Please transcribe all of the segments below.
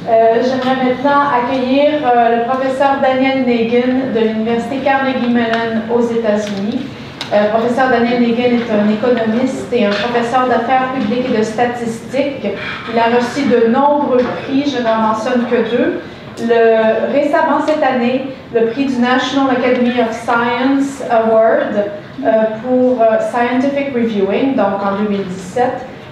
J'aimerais maintenant accueillir le professeur Daniel Nagin de l'Université Carnegie Mellon aux États-Unis. Professeur Daniel Nagin est un économiste et un professeur d'affaires publiques et de statistiques. Il a reçu de nombreux prix, je n'en mentionne que deux. Récemment cette année, le prix du National Academy of Science Award pour Scientific Reviewing, donc en 2017.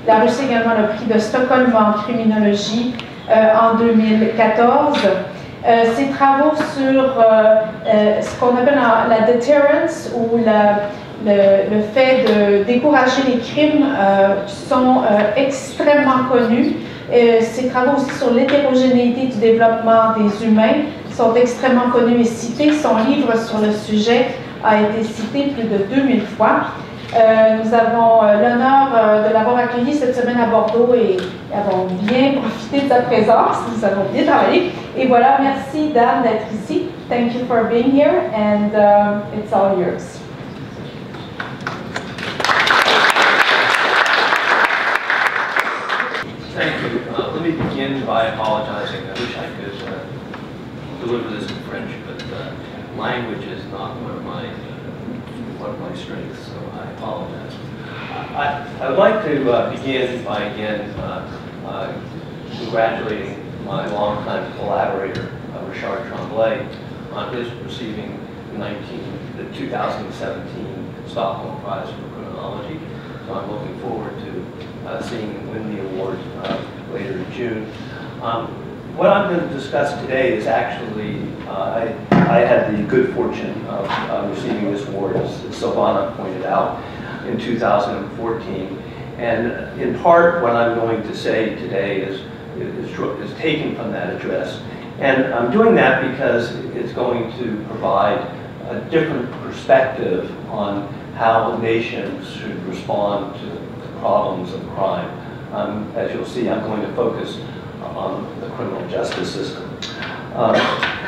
Il a reçu également le prix de Stockholm en criminologie en 2014. Ses travaux sur ce qu'on appelle la Deterrence ou le fait de décourager les crimes sont extrêmement connus. Ses travaux aussi sur l'hétérogénéité du développement des humains sont extrêmement connus et cités. Son livre sur le sujet a été cité plus de 2000 fois. Nous avons l'honneur de l'avoir accueilli cette semaine à Bordeaux et avons bien profité de sa présence. Nous avons bien travaillé. Et voilà, merci Dan d'être ici. Thank you for being here and it's all yours. Thank you. Let me begin by apologizing. I wish I could deliver this in French, but language is not one of my strengths, so I apologize. I would like to begin by again congratulating my longtime collaborator, Richard Tremblay, on his receiving the 2017 Stockholm Prize for Criminology. So I'm looking forward to seeing him win the award later in June. What I'm going to discuss today is actually, I had the good fortune of receiving this award, as Silvana pointed out, in 2014. And in part, what I'm going to say today is taken from that address. And I'm doing that because it's going to provide a different perspective on how nations should respond to the problems of crime. As you'll see, I'm going to focus on the criminal justice system.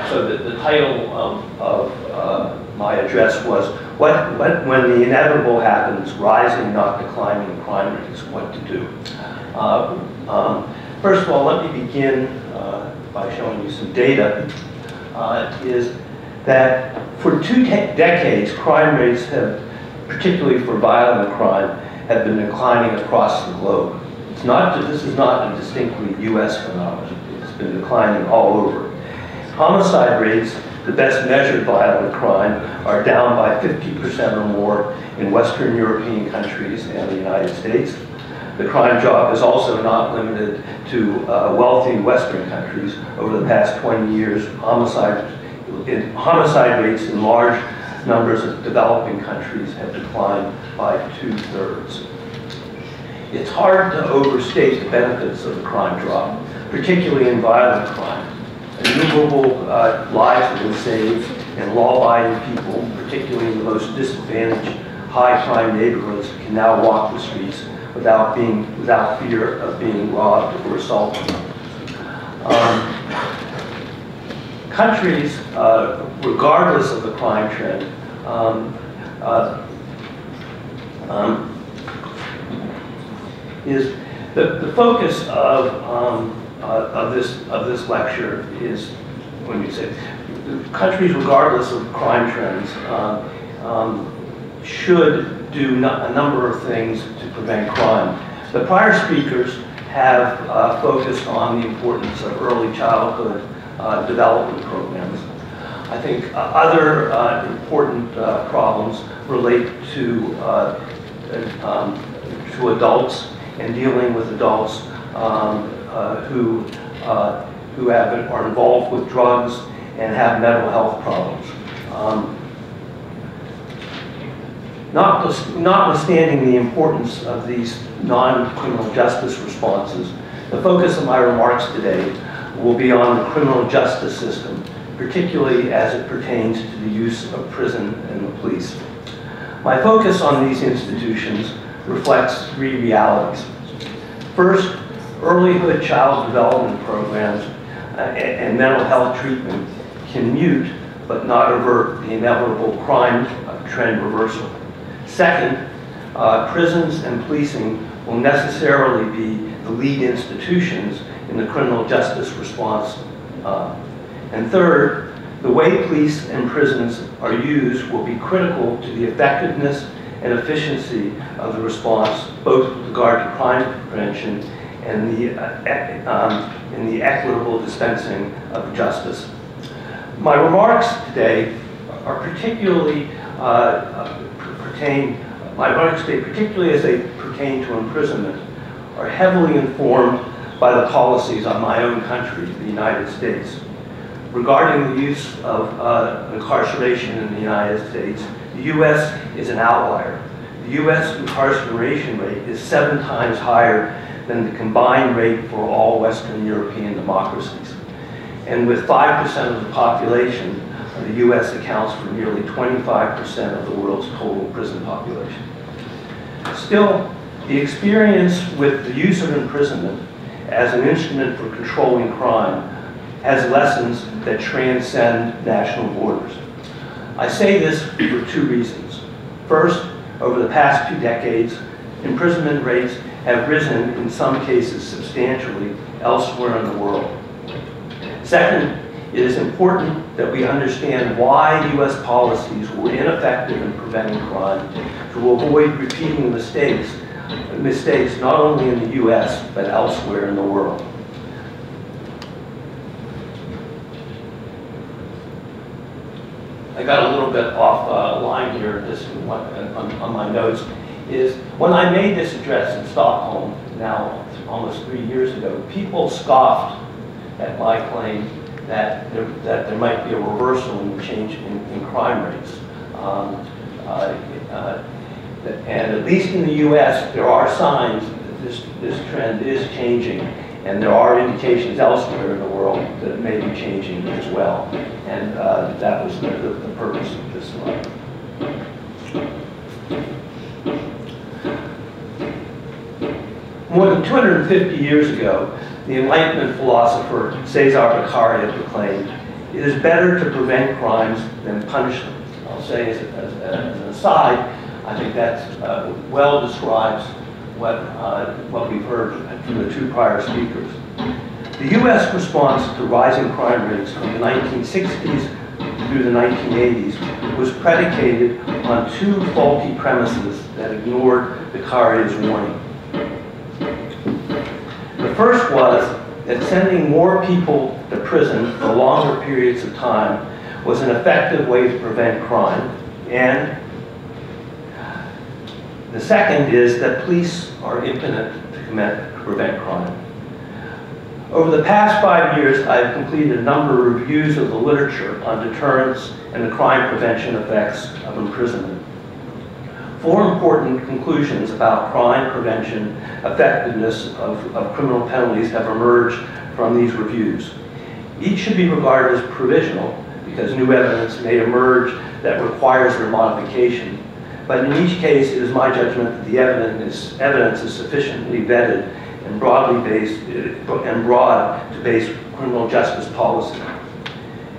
So the title of my address was, when the inevitable happens, rising, not declining crime rates, what to do. First of all, let me begin by showing you some data. Is that for 2 decades, crime rates have, particularly for violent crime, have been declining across the globe. This is not a distinctly U.S. phenomenon. It's been declining all over. Homicide rates, the best measured violent crime, are down by 50% or more in Western European countries and the United States. The crime job is also not limited to wealthy Western countries. Over the past 20 years, homicide rates in large numbers of developing countries have declined by 2/3. It's hard to overstate the benefits of the crime drop, particularly in violent crime. Innumerable lives have been saved, and law-abiding people, particularly in the most disadvantaged, high-crime neighborhoods, can now walk the streets without fear of being robbed or assaulted. Countries, regardless of the crime trend, is the focus of this lecture is, when you say countries regardless of crime trends should do a number of things to prevent crime. The prior speakers have focused on the importance of early childhood development programs. I think other important problems relate to adults and dealing with adults who are involved with drugs and have mental health problems. Notwithstanding the importance of these non-criminal justice responses, the focus of my remarks today will be on the criminal justice system, particularly as it pertains to the use of prison and the police. My focus on these institutions reflects 3 realities. First, earlyhood child development programs and mental health treatment can mute but not avert the inevitable crime trend reversal. Second, prisons and policing will necessarily be the lead institutions in the criminal justice response. And third, the way police and prisons are used will be critical to the effectiveness and efficiency of the response, both with regard to crime prevention and the equitable dispensing of justice. My remarks today are particularly particularly as they pertain to imprisonment, are heavily informed by the policies of my own country, the United States. Regarding the use of incarceration in the United States, the U.S. is an outlier. The U.S. incarceration rate is 7 times higher than the combined rate for all Western European democracies. And with 5% of the population, the U.S. accounts for nearly 25% of the world's total prison population. Still, the experience with the use of imprisonment as an instrument for controlling crime has lessons that transcend national borders. I say this for 2 reasons. First, over the past 2 decades, imprisonment rates have risen in some cases substantially elsewhere in the world. Second, it is important that we understand why U.S. policies were ineffective in preventing crime to avoid repeating mistakes not only in the U.S. but elsewhere in the world. I got a little bit off line here just on my notes, is when I made this address in Stockholm, now almost 3 years ago, people scoffed at my claim that there might be a reversal in the change in crime rates. And at least in the U.S., there are signs that this trend is changing, and there are indications elsewhere in the world that it may be changing as well. And that was the purpose of this slide. More than 250 years ago, the Enlightenment philosopher Cesare Beccaria proclaimed, "It is better to prevent crimes than punish them." I'll say as an aside, I think that well describes what we've heard from the 2 prior speakers. The U.S. response to rising crime rates from the 1960s through the 1980s was predicated on 2 faulty premises that ignored Beccaria's warning. The first was that sending more people to prison for longer periods of time was an effective way to prevent crime, and the second is that police are impotent to prevent crime. Over the past 5 years, I've completed a number of reviews of the literature on deterrence and the crime prevention effects of imprisonment. 4 important conclusions about crime prevention effectiveness of criminal penalties have emerged from these reviews. Each should be regarded as provisional because new evidence may emerge that requires their modification. But in each case, it is my judgment that the evidence is sufficiently vetted and broadly based and broad to base criminal justice policy.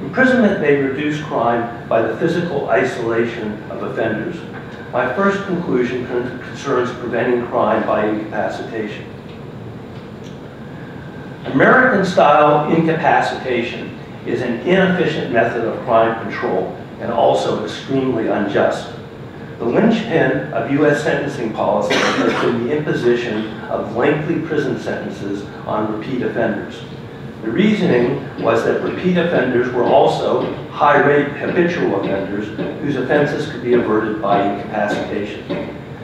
Imprisonment may reduce crime by the physical isolation of offenders. My first conclusion concerns preventing crime by incapacitation. American-style incapacitation is an inefficient method of crime control and also extremely unjust. The linchpin of U.S. sentencing policy has been the imposition of lengthy prison sentences on repeat offenders. The reasoning was that repeat offenders were also high-rate habitual offenders whose offenses could be averted by incapacitation.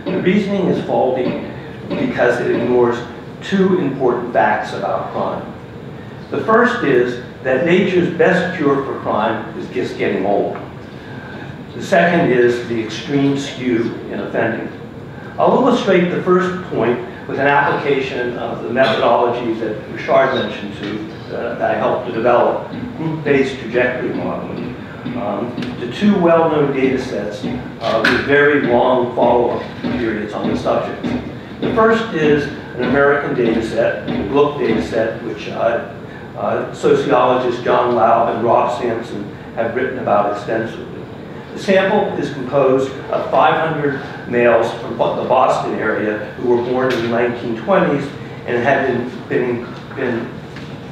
The reasoning is faulty because it ignores 2 important facts about crime. The first is that nature's best cure for crime is just getting old. The second is the extreme skew in offending. I'll illustrate the first point with an application of the methodology that Richard mentioned that I helped to develop, group-based trajectory modeling, to 2 well-known data sets with very long follow-up periods on the subject. The first is an American data set, the Colloque data set, which sociologists John Laub and Rob Sampson have written about extensively. The sample is composed of 500 males from the Boston area who were born in the 1920s and had been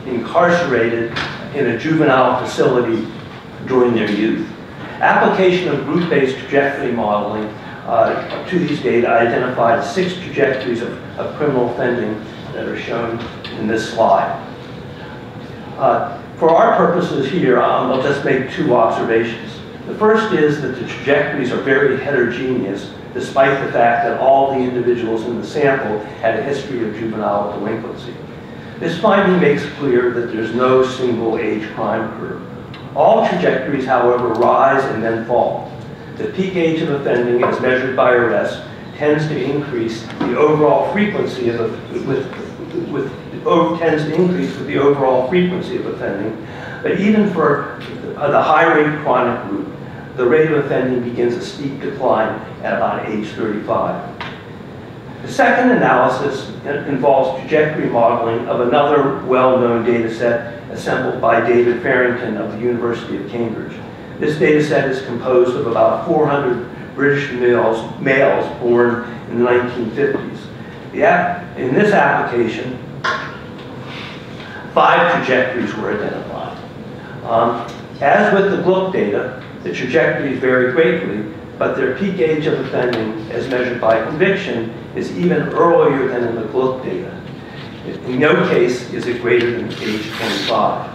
incarcerated in a juvenile facility during their youth. Application of group-based trajectory modeling to these data identified 6 trajectories of criminal offending that are shown in this slide. For our purposes here, I'll just make 2 observations. The first is that the trajectories are very heterogeneous, despite the fact that all the individuals in the sample had a history of juvenile delinquency. This finding makes clear that there's no single age crime curve. All trajectories, however, rise and then fall. The peak age of offending, as measured by arrest, tends to increase the overall frequency of tends to increase with the overall frequency of offending. But even for the high-rate chronic group, the rate of offending begins a steep decline at about age 35. The second analysis involves trajectory modeling of another well-known data set assembled by David Farrington of the University of Cambridge. This data set is composed of about 400 British males born in the 1950s. In this application, 5 trajectories were identified. As with the Colloque data, the trajectories vary greatly, but their peak age of offending, as measured by conviction, is even earlier than in the Colloque data. In no case is it greater than age 25.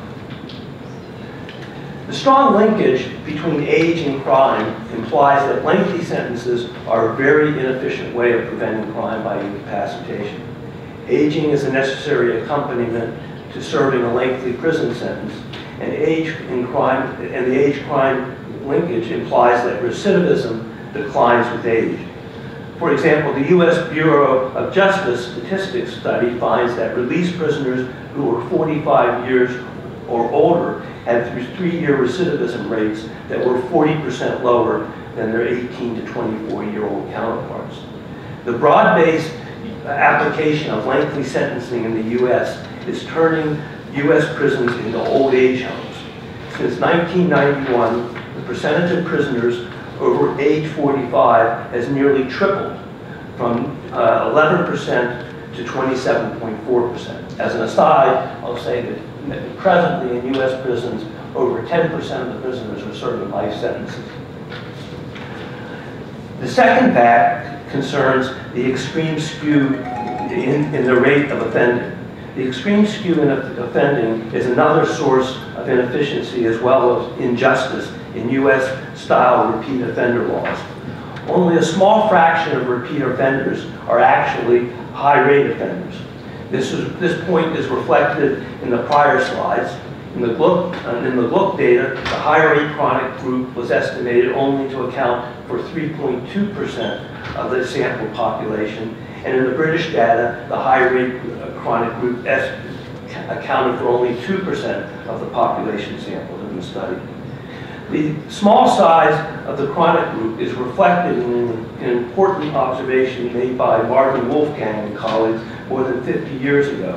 The strong linkage between age and crime implies that lengthy sentences are a very inefficient way of preventing crime by incapacitation. Aging is a necessary accompaniment to serving a lengthy prison sentence, and the age-crime linkage implies that recidivism declines with age. For example, the U.S. Bureau of Justice Statistics study finds that released prisoners who were 45 years or older had 3-year recidivism rates that were 40% lower than their 18 to 24-year-old counterparts. The broad-based application of lengthy sentencing in the U.S. is turning U.S. prisons into old age homes. Since 1991, the percentage of prisoners over age 45 has nearly tripled from 11% to 27.4%. As an aside, I'll say that presently in U.S. prisons, over 10% of the prisoners are serving life sentences. The second fact concerns the extreme skew in the rate of offending. The extreme skew in offending is another source of inefficiency as well as injustice in U.S.-style repeat offender laws. Only a small fraction of repeat offenders are actually high-rate offenders. This point is reflected in the prior slides. In the Colloque data, the high-rate chronic group was estimated only to account for 3.2% of the sample population, and in the British data, the high-rate chronic group accounted for only 2% of the population sampled in the study. The small size of the chronic group is reflected in an important observation made by Marvin Wolfgang and colleagues more than 50 years ago,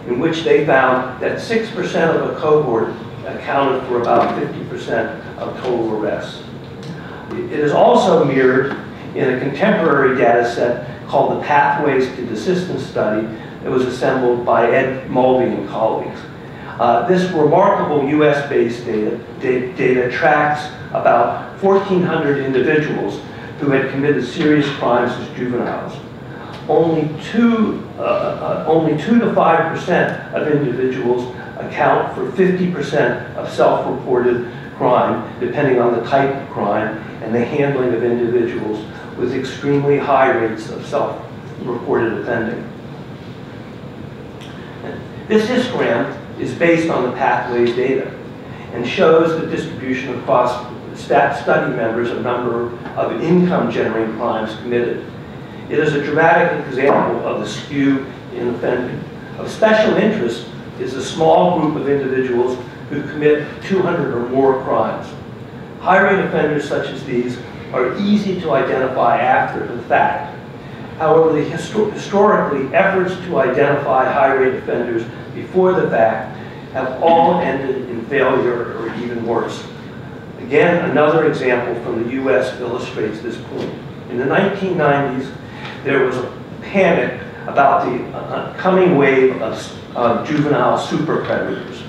in which they found that 6% of a cohort accounted for about 50% of total arrests. It is also mirrored in a contemporary data set called the Pathways to Desistance study that was assembled by Ed Mulvey and colleagues. This remarkable US-based data tracks about 1,400 individuals who had committed serious crimes as juveniles. Only 2 to 5% of individuals account for 50% of self-reported crime, depending on the type of crime and the handling of individuals with extremely high rates of self-reported offending. This histogram is based on the Pathways data and shows the distribution across study members of number of income-generating crimes committed. It is a dramatic example of the skew in offending. Of special interest is a small group of individuals who commit 200 or more crimes. High-rate offenders such as these are easy to identify after the fact. However, historically, efforts to identify high-rate offenders before the fact have all ended in failure or even worse. Again, another example from the US illustrates this point. In the 1990s, there was a panic about the coming wave of juvenile super predators.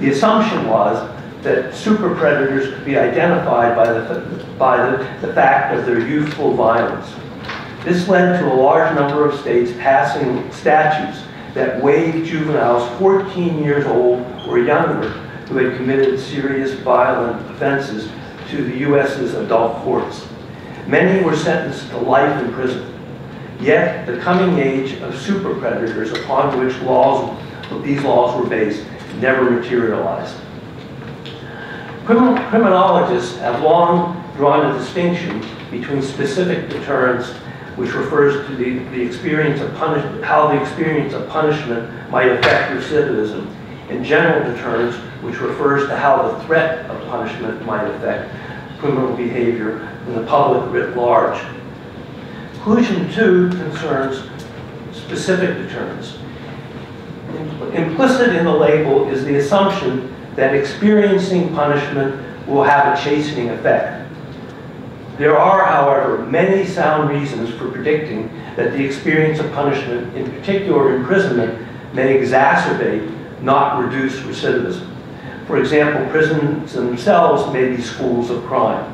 The assumption was that super predators could be identified by the fact of their youthful violence. This led to a large number of states passing statutes that waived juveniles 14 years old or younger who had committed serious violent offenses to the U.S.'s adult courts. Many were sentenced to life in prison. Yet the coming age of super predators upon which these laws were based never materialized. Criminologists have long drawn a distinction between specific deterrence, which refers to the experience of how the experience of punishment might affect recidivism, and general deterrence, which refers to how the threat of punishment might affect criminal behavior in the public writ large. Conclusion 2 concerns specific deterrence. Implicit in the label is the assumption that experiencing punishment will have a chastening effect. There are, however, many sound reasons for predicting that the experience of punishment, in particular imprisonment, may exacerbate, not reduce recidivism. For example, prisons themselves may be schools of crime.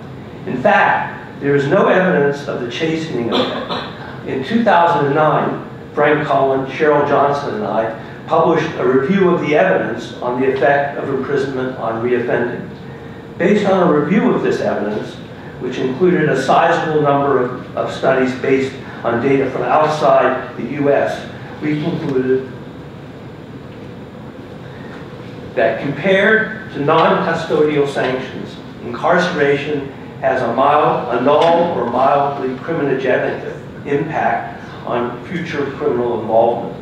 In fact, there is no evidence of the chastening effect. In 2009, Frank Cullen, Cheryl Johnson, and I published a review of the evidence on the effect of imprisonment on reoffending. Based on a review of this evidence, which included a sizable number of studies based on data from outside the U.S., we concluded that compared to non-custodial sanctions, incarceration has a null or mildly criminogenic impact on future criminal involvement.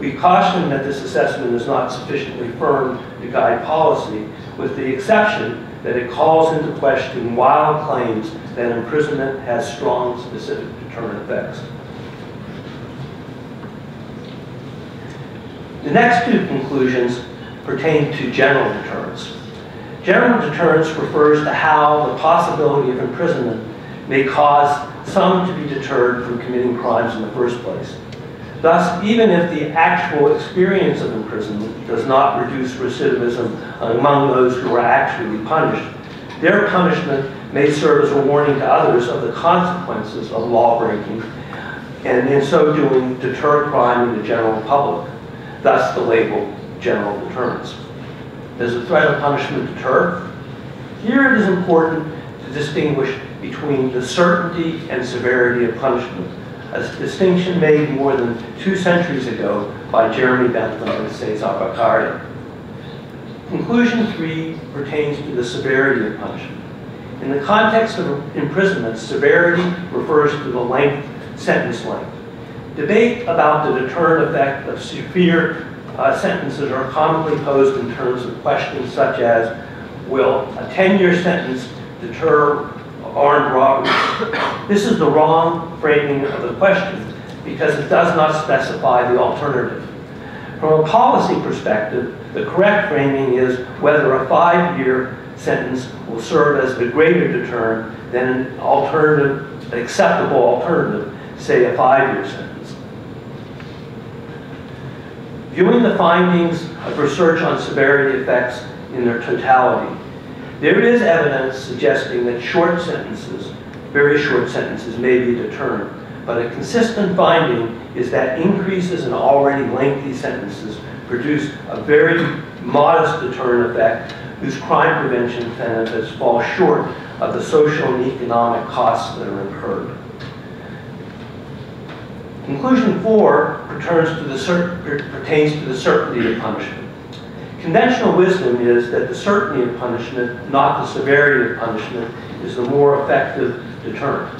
We caution that this assessment is not sufficiently firm to guide policy, with the exception that it calls into question wild claims that imprisonment has strong specific deterrent effects. The next two conclusions pertain to general deterrence. General deterrence refers to how the possibility of imprisonment may cause some to be deterred from committing crimes in the first place. Thus, even if the actual experience of imprisonment does not reduce recidivism among those who are actually punished, their punishment may serve as a warning to others of the consequences of lawbreaking, and in so doing, deter crime in the general public. Thus, the label general deterrence. Does the threat of punishment deter? Here it is important to distinguish between the certainty and severity of punishment, a distinction made more than 2 centuries ago by Jeremy Bentham and Cesar Beccaria. Conclusion 3 pertains to the severity of punishment. In the context of imprisonment, severity refers to the sentence length. Debate about the deterrent effect of severe sentences are commonly posed in terms of questions such as, will a 10-year sentence deter armed robbery? This is the wrong framing of the question because it does not specify the alternative. From a policy perspective, the correct framing is whether a 5-year sentence will serve as the greater deterrent than an alternative, acceptable alternative, say a 5-year sentence. Viewing the findings of research on severity effects in their totality, there is evidence suggesting that short sentences, very short sentences, may be a deterrent, but a consistent finding is that increases in already lengthy sentences produce a very modest deterrent effect whose crime prevention benefits fall short of the social and economic costs that are incurred. Conclusion 4 pertains to the certainty of punishment. Conventional wisdom is that the certainty of punishment, not the severity of punishment, is the more effective deterrent.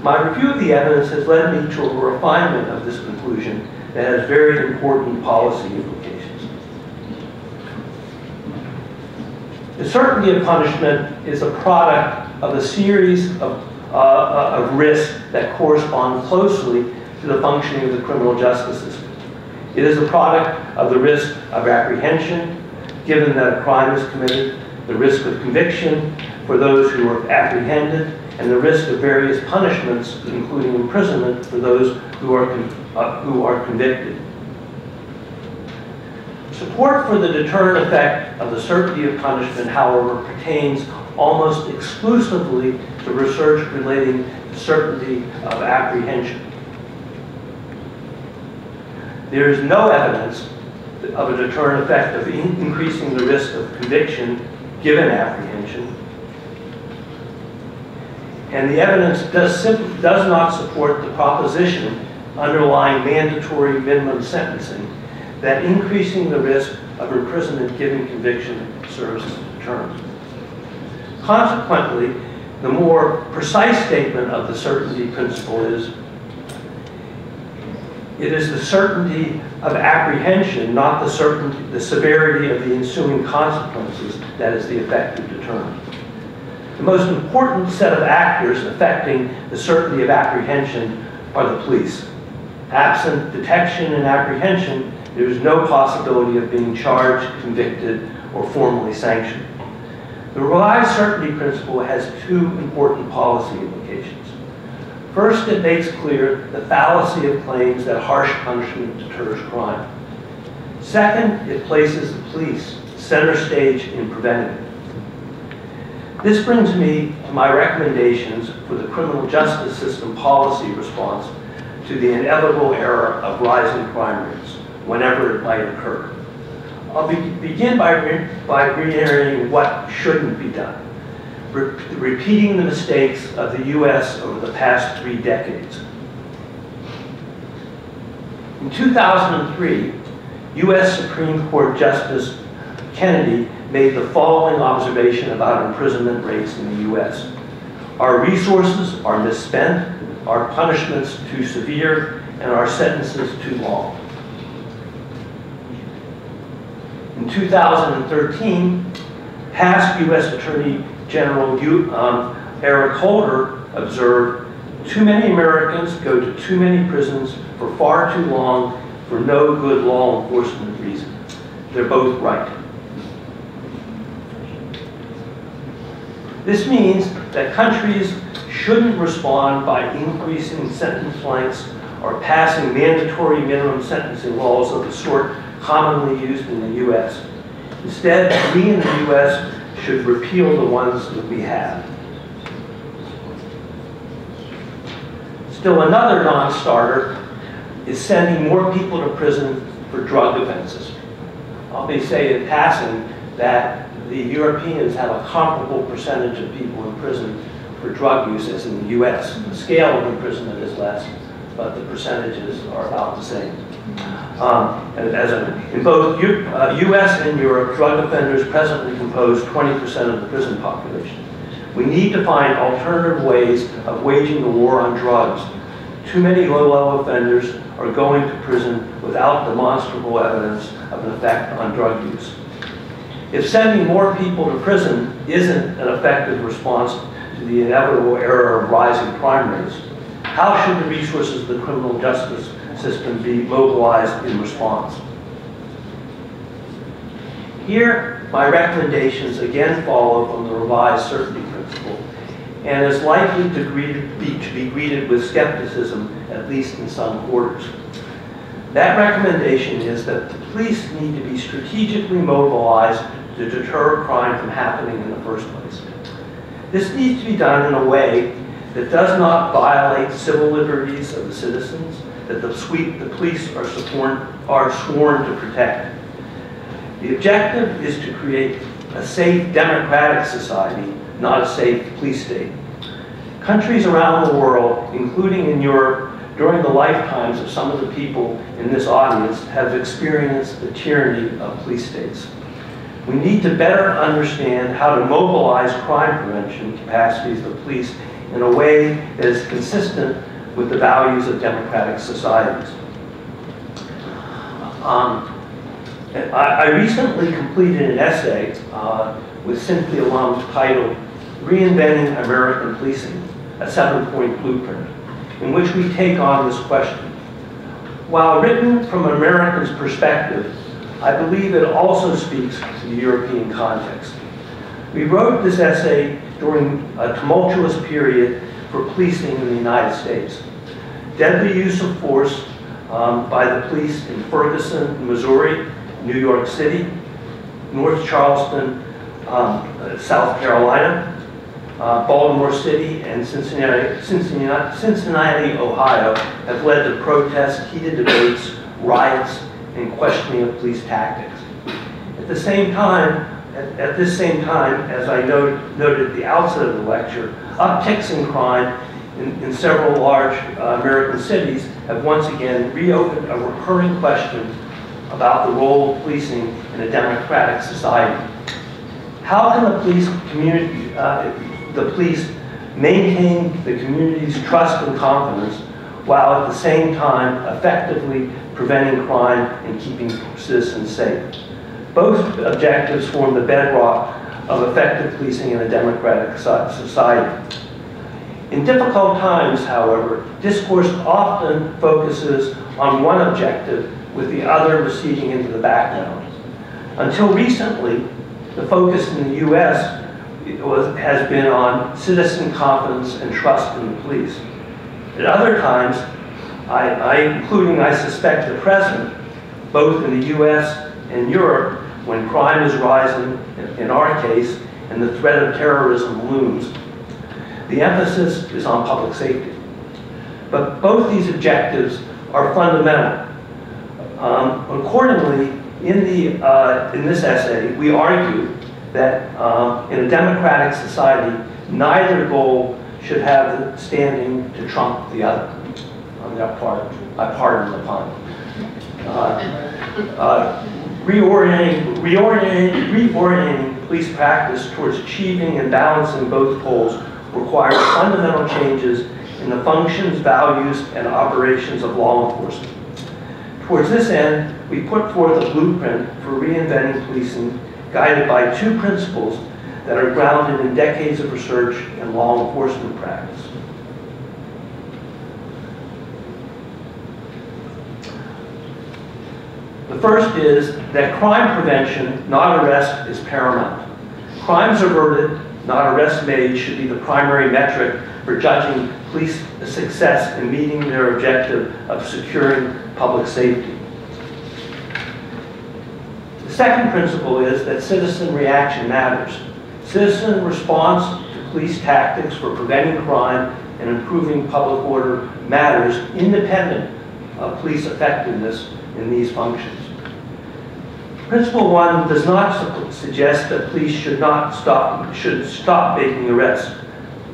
My review of the evidence has led me to a refinement of this conclusion that has very important policy implications. The certainty of punishment is a product of a series of risks that correspond closely to the functioning of the criminal justice system. It is a product of the risk of apprehension, given that a crime is committed, the risk of conviction for those who are apprehended, and the risk of various punishments, including imprisonment, for those who are convicted. Support for the deterrent effect of the certainty of punishment, however, pertains almost exclusively to research relating to certainty of apprehension. There is no evidence of a deterrent effect of increasing the risk of conviction given apprehension. And the evidence does not support the proposition underlying mandatory minimum sentencing that increasing the risk of imprisonment given conviction serves as a deterrent. Consequently, the more precise statement of the certainty principle is, it is the certainty of apprehension, not the severity of the ensuing consequences, that is the effective deterrent. The most important set of actors affecting the certainty of apprehension are the police. Absent detection and apprehension, there is no possibility of being charged, convicted, or formally sanctioned. The revised certainty principle has two important policy implications. First, it makes clear the fallacy of claims that harsh punishment deters crime. Second, it places the police center stage in preventing it. This brings me to my recommendations for the criminal justice system policy response to the inevitable era of rising crime rates, whenever it might occur. I'll begin by reiterating what shouldn't be done, repeating the mistakes of the U.S. over the past 3 decades. In 2003, U.S. Supreme Court Justice Kennedy made the following observation about imprisonment rates in the U.S. Our resources are misspent, our punishments too severe, and our sentences too long. In 2013, past U.S. Attorney General Eric Holder observed, too many Americans go to too many prisons for far too long for no good law enforcement reason. They're both right. This means that countries shouldn't respond by increasing sentence lengths or passing mandatory minimum sentencing laws of the sort commonly used in the U.S. Instead, we in the U.S. should repeal the ones that we have. Still another non-starter is sending more people to prison for drug offenses. I'll be saying in passing that the Europeans have a comparable percentage of people in prison for drug use as in the U.S. The scale of imprisonment is less, but the percentages are about the same. In both U.S. and Europe, drug offenders presently compose 20% of the prison population. We need to find alternative ways of waging the war on drugs. Too many low-level offenders are going to prison without demonstrable evidence of an effect on drug use. If sending more people to prison isn't an effective response to the inevitable era of rising crime rates, how should the resources of the criminal justice system be mobilized in response? Here, my recommendations again follow from the revised certainty principle, and is likely to be greeted with skepticism, at least in some quarters. That recommendation is that the police need to be strategically mobilized to deter crime from happening in the first place. This needs to be done in a way that does not violate civil liberties of the citizens that the police are sworn to protect. The objective is to create a safe democratic society, not a safe police state. Countries around the world, including in Europe, during the lifetimes of some of the people in this audience, have experienced the tyranny of police states. We need to better understand how to mobilize crime prevention capacities of police in a way that is consistent with the values of democratic societies. I recently completed an essay with Cynthia Lum titled Reinventing American Policing, a 7-point blueprint, in which we take on this question. While written from an American's perspective, I believe it also speaks to the European context. We wrote this essay during a tumultuous period for policing in the United States. Deadly use of force by the police in Ferguson, Missouri, New York City, North Charleston, South Carolina, Baltimore City, and Cincinnati, Ohio, have led to protests, heated debates, riots, and questioning of police tactics. At this same time, as I noted at the outset of the lecture, upticks in crime in several large American cities have once again reopened a recurring question about the role of policing in a democratic society. How can the police maintain the community's trust and confidence while at the same time effectively preventing crime and keeping citizens safe? Both objectives form the bedrock of effective policing in a democratic society. In difficult times, however, discourse often focuses on one objective with the other receding into the background. Until recently, the focus in the U.S. has been on citizen confidence and trust in the police. At other times, including I suspect the present, both in the U.S. and Europe, when crime is rising, in our case, and the threat of terrorism looms, the emphasis is on public safety. But both these objectives are fundamental. Accordingly, in this essay, we argue that in a democratic society, neither goal should have the standing to trump the other. On that part, I pardon the pun. Reorienting police practice towards achieving and balancing both goals requires fundamental changes in the functions, values, and operations of law enforcement. Towards this end, we put forth a blueprint for reinventing policing, guided by two principles that are grounded in decades of research and law enforcement practice. The first is that crime prevention, not arrest, is paramount. Crimes averted, not arrests made, should be the primary metric for judging police success in meeting their objective of securing public safety. The second principle is that citizen reaction matters. Citizen response to police tactics for preventing crime and improving public order matters independent of police effectiveness in these functions. Principle one does not suggest that police should stop making arrests.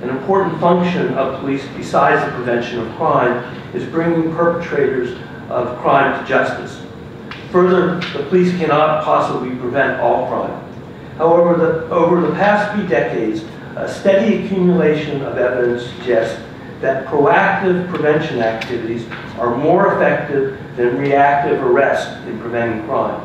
An important function of police, besides the prevention of crime, is bringing perpetrators of crime to justice. Further, the police cannot possibly prevent all crime. However, over the past few decades, a steady accumulation of evidence suggests that proactive prevention activities are more effective than reactive arrests in preventing crime.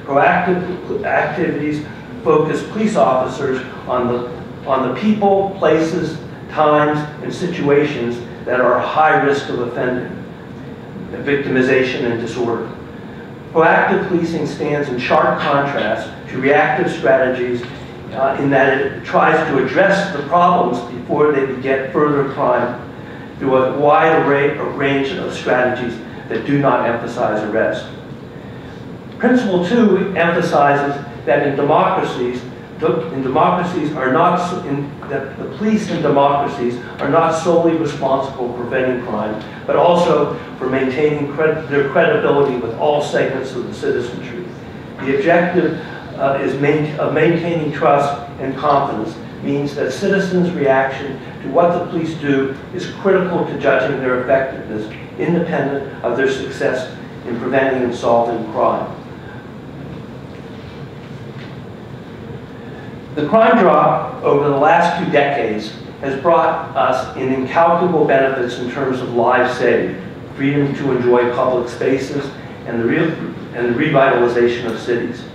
Proactive activities focus police officers on the people, places, times, and situations that are high risk of offending, victimization, and disorder. Proactive policing stands in sharp contrast to reactive strategies in that it tries to address the problems before they beget further crime through a wide range of strategies that do not emphasize arrest. Principle two emphasizes that the police in democracies are not solely responsible for preventing crime, but also for maintaining their credibility with all segments of the citizenry. The objective of maintaining trust and confidence means that citizens' reaction to what the police do is critical to judging their effectiveness, independent of their success in preventing and solving crime. The crime drop over the last 2 decades has brought us in incalculable benefits in terms of lives saved, freedom to enjoy public spaces, and the revitalization of cities.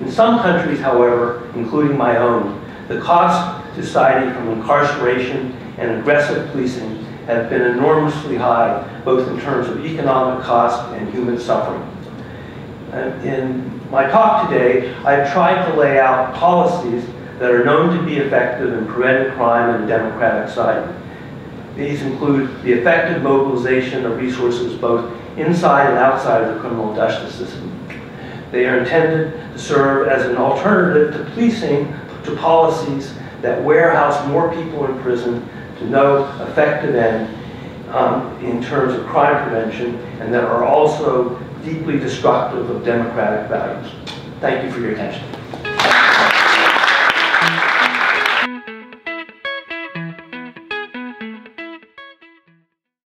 In some countries, however, including my own, the cost to society from incarceration and aggressive policing have been enormously high, both in terms of economic cost and human suffering. In my talk today, I've tried to lay out policies that are known to be effective in preventing crime in a democratic society. These include the effective mobilization of resources both inside and outside of the criminal justice system. They are intended to serve as an alternative to policing, to policies that warehouse more people in prison to no effective end in terms of crime prevention, and that are also deeply destructive of democratic values. Thank you for your attention.